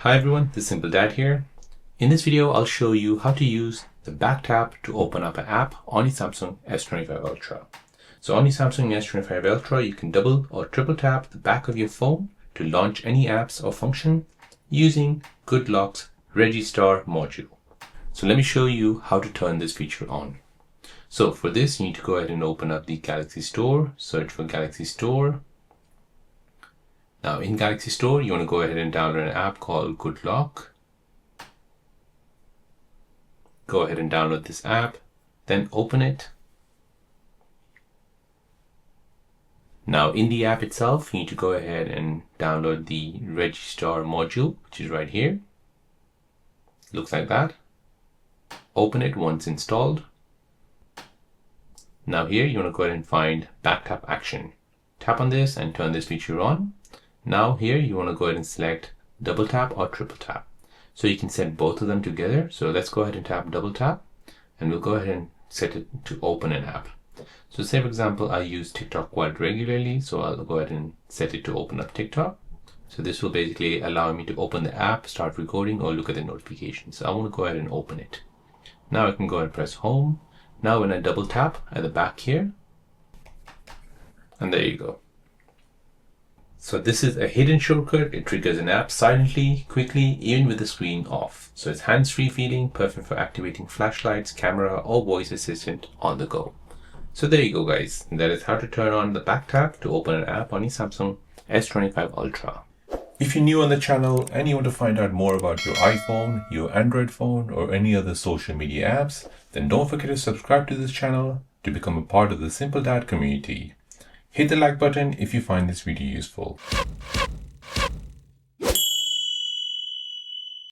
Hi everyone, this is Simple Dad here. In this video, I'll show you how to use the back tap to open up an app on your Samsung S25 Ultra. So on your Samsung S25 Ultra, you can double or triple tap the back of your phone to launch any apps or function using Good Lock's Registar module. So let me show you how to turn this feature on. So for this, you need to go ahead and open up the Galaxy Store, search for Galaxy Store. Now in Galaxy Store, you want to go ahead and download an app called Good Lock. Go ahead and download this app, then open it. Now in the app itself, you need to go ahead and download the Registar module, which is right here. Looks like that. Open it once installed. Now here, you want to go ahead and find back tap action. Tap on this and turn this feature on. Now here, you want to go ahead and select double tap or triple tap. So you can set both of them together. So let's go ahead and tap double tap, and we'll go ahead and set it to open an app. So say for example, I use TikTok quite regularly, so I'll go ahead and set it to open up TikTok. So this will basically allow me to open the app, start recording, or look at the notifications. So I want to go ahead and open it. Now I can go ahead and press home. Now when I double tap at the back here, and there you go. So this is a hidden shortcut. It triggers an app silently, quickly, even with the screen off. So it's hands-free feeling, perfect for activating flashlights, camera, or voice assistant on the go. So there you go, guys. That is how to turn on the back tap to open an app on your Samsung S25 Ultra. If you're new on the channel and you want to find out more about your iPhone, your Android phone, or any other social media apps, then don't forget to subscribe to this channel to become a part of the Simple Dad community. Hit the like button if you find this video useful.